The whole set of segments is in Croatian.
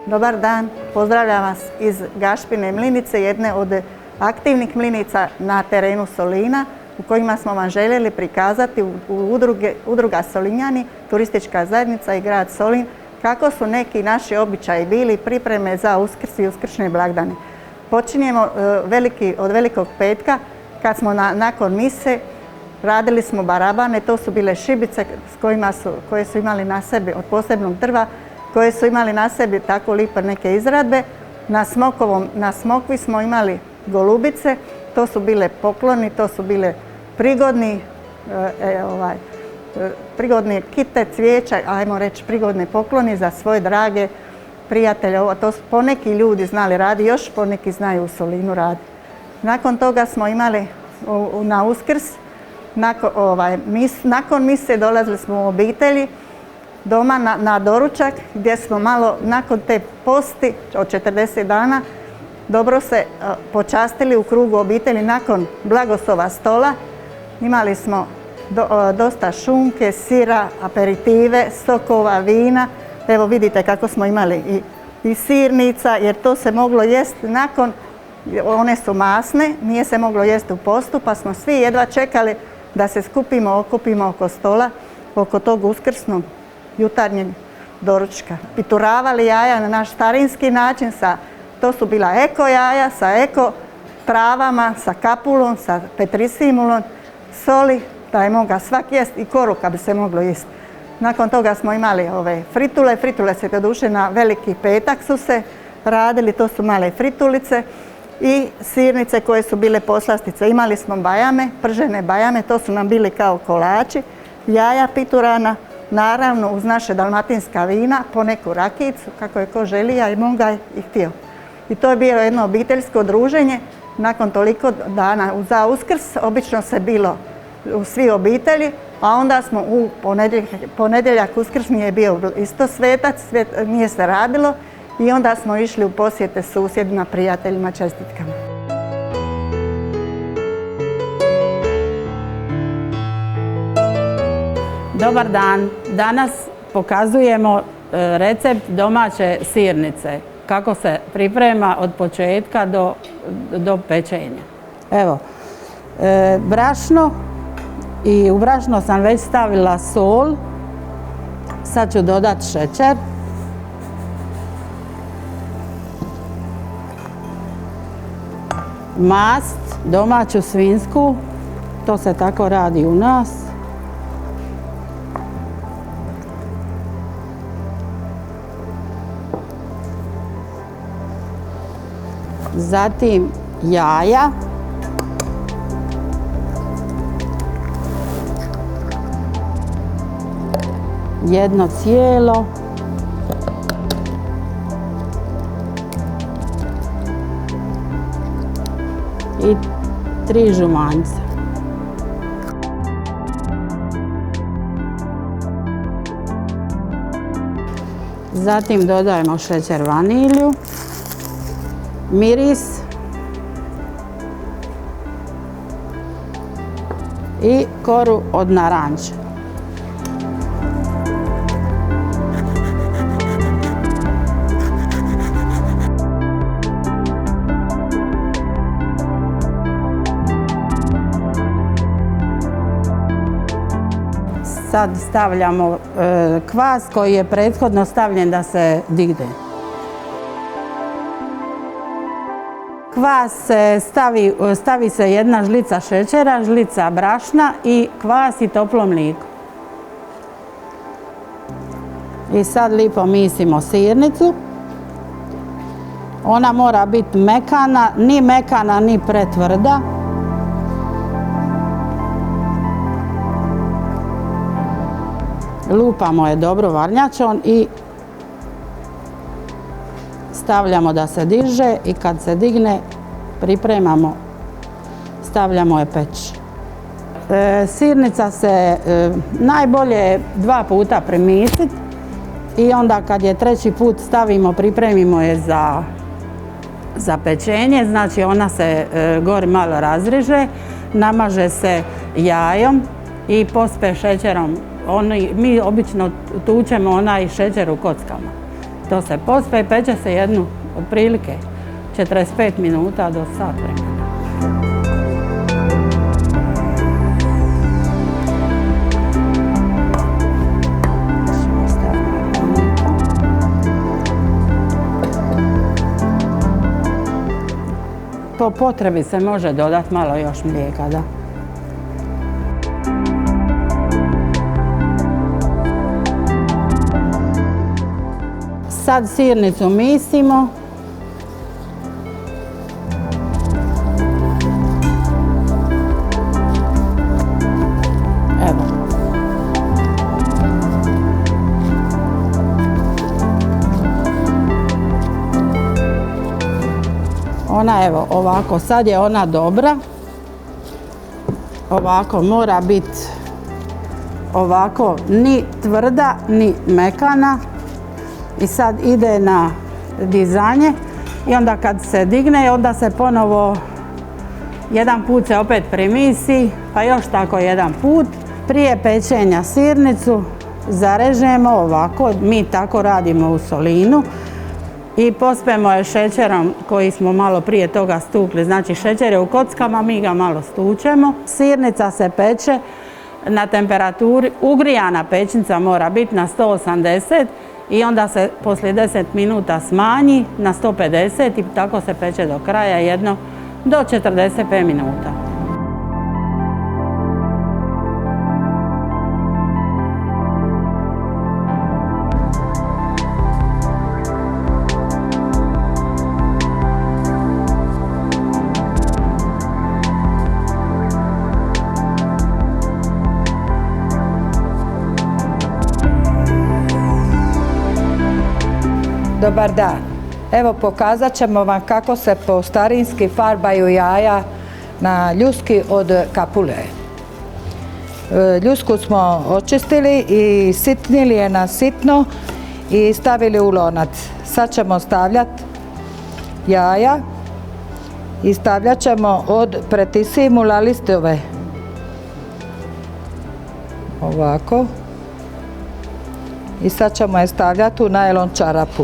Dobar dan, pozdravljam vas iz Gašpine mlinice, jedne od aktivnih mlinica na terenu Solina u kojima smo vam željeli prikazati udruga Solinjani, turistička zajednica i grad Solin kako su neki naši običaji bili pripreme za Uskrs i uskršnje blagdane. Počinjemo od Velikog petka kad smo nakon mise radili smo barabane, to su bile šibice koje su imali na sebi od posebnog drva, koje su imali na sebi tako lipe neke izradbe. Na smokvi smo imali golubice, to su bile pokloni, to su bile prigodne kite, cvijeća, ajmo reći prigodne pokloni za svoje drage prijatelje. To su poneki ljudi znali raditi, još poneki znaju u Solinu raditi. Nakon toga smo imali na Uskrs, nakon mise dolazili smo u obitelji, doma na doručak gdje smo malo nakon te posti od 40 dana dobro se počastili u krugu obitelji nakon blagoslova stola. Imali smo dosta šunke, sira, aperitive, sokova, vina. Evo vidite kako smo imali i sirnica jer to se moglo jesti nakon, one su masne, nije se moglo jesti u postu pa smo svi jedva čekali da se okupimo oko stola, oko tog uskrsnog jutarnjeg doručka. Pituravali jaja na naš starinski način, to su bila eko jaja sa eko travama, sa kapulom, sa petrisimulom, soli, da je mogao svak jesti i koruka bi se moglo jesti. Nakon toga smo imali ove fritule se doduše na Veliki petak su se radili, to su male fritulice i sirnice koje su bile poslastice. Imali smo bajame, pržene bajame, to su nam bili kao kolači, jaja piturana, naravno uz naše dalmatinska vina, poneku rakijicu, kako je ko želija i mogao i htio. I to je bilo jedno obiteljsko druženje. Nakon toliko dana za Uskrs obično se bilo u svi obitelji, a onda smo u ponedjeljak uskrsni je bio isto svetac, nije se radilo i onda smo išli u posjete susjedima, prijateljima, čestitkama. Dobar dan, danas pokazujemo recept domaće sirnice, kako se priprema od početka do pečenja. Evo, brašno i u brašno sam već stavila sol, sad ću dodati šećer. Mast, domaću svinjsku, to se tako radi u nas. Zatim jaja. Jedno cijelo. I 3 žumanjca. Zatim dodajemo šećer, vanilju, miris i koru od naranče. Sad stavljamo kvas koji je prethodno stavljen da se digne. Kvas se stavi se jedna žlica šećera, žlica brašna i kvas i toplo mlijeko. I sad lipo misimo sirnicu. Ona mora biti mekana ni pretvrda. Lupamo je dobro varnjačom i stavljamo da se diže i kad se digne pripremamo, stavljamo je peći. Sirnica se najbolje 2 puta premisiti i onda kad je 3. put stavimo, pripremimo je za pečenje, znači ona se gori malo razriže, namaže se jajom i pospe šećerom. Mi obično tučemo onaj šećer u kockama. To se pospe i peče se jednu otprilike 45 minuta do sat vremena. Po potrebi se može dodati malo još mlijeka, da. Sad sirnicu misimo. Evo. Ona evo ovako, sad je ona dobra. Ovako mora biti ovako ni tvrda ni mekana. I sad ide na dizanje i onda kad se digne onda se ponovo jedan put se opet primisi, pa još tako jedan put. Prije pečenja sirnicu zarežemo ovako, mi tako radimo u Solinu i pospemo je šećerom koji smo malo prije toga stukli. Znači šećer je u kockama, mi ga malo stučemo. Sirnica se peče na temperaturi, ugrijana pećnica mora biti na 180 i onda se poslije 10 minuta smanji na 150 i tako se peče do kraja jedno do 45 minuta. Dobar dan. Evo pokazat ćemo vam kako se po starinski farbaju jaja na ljuski od kapule. Ljusku smo očistili i sitnili je na sitno i stavili u lonac. Sad ćemo stavljati jaja i stavljat ćemo od pretisimula listove. Ovako. I sad ćemo je stavljati u najlon čarapu.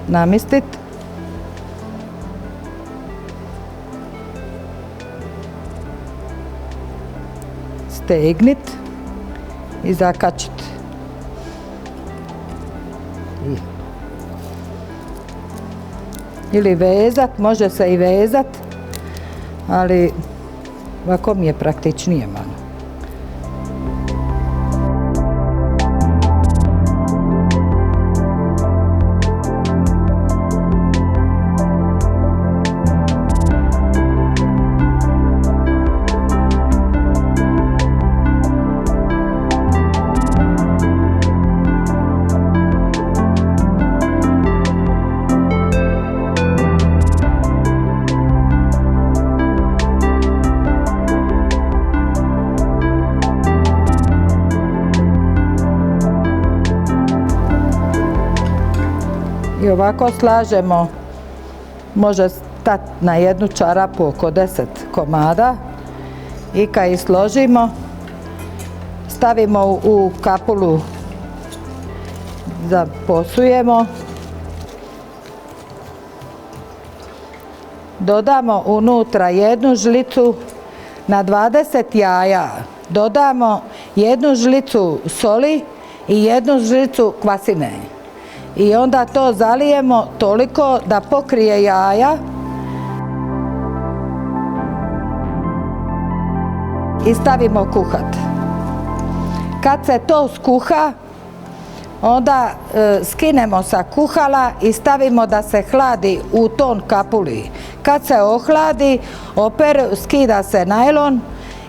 Namjestit. Stegnit i zakačit. Ili vezat, može se i vezat, ali ovako mi je praktičnije malo. I ovako slažemo, može stati na jednu čarapu oko 10 komada i kad ih složimo, stavimo u kapulu, zaposujemo, dodamo unutra jednu žlicu, na 20 jaja dodamo jednu žlicu soli i jednu žlicu kvasine. I onda to zalijemo toliko da pokrije jaja i stavimo kuhat. Kad se to skuha, onda skinemo sa kuhala i stavimo da se hladi u ton kapuli. Kad se ohladi, skida se najlon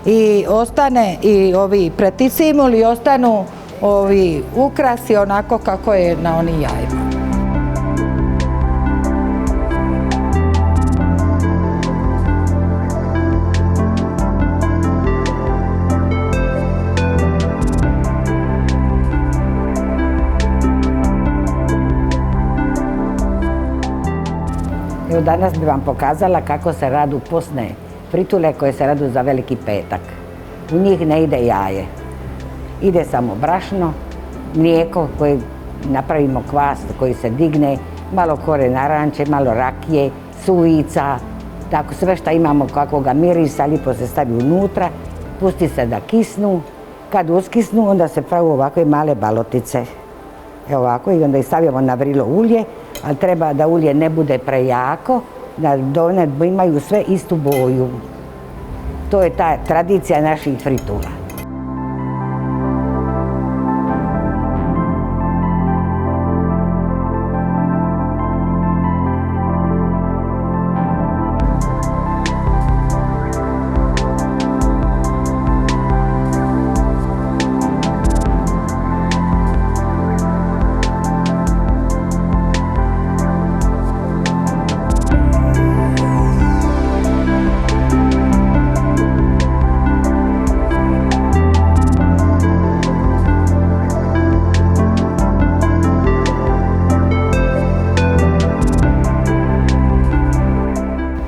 i ostane i ovi pretisimuli, ostanu ovi ukrasi onako kako je na onim jajima. Evo danas bi vam pokazala kako se radu postne fritule koje se radu za Veliki petak. U njih ne ide jaje. Ide samo brašno, mlijeko koje napravimo kvas koji se digne, malo kore naranče, malo rakije, sujica, tako sve što imamo kakvoga mirisa, lipo se stavi unutra, pusti se da kisnu. Kad uskisnu, onda se pravi ovakve male balotice. Evo ovako, i onda ih stavljamo na vrilo ulje, ali treba da ulje ne bude prejako, da one imaju sve istu boju. To je ta tradicija naših fritura.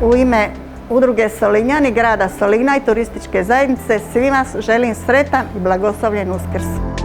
U ime Udruge Solinjani, grada Solina i turističke zajednice svima želim sretan i blagoslovljen Uskrs.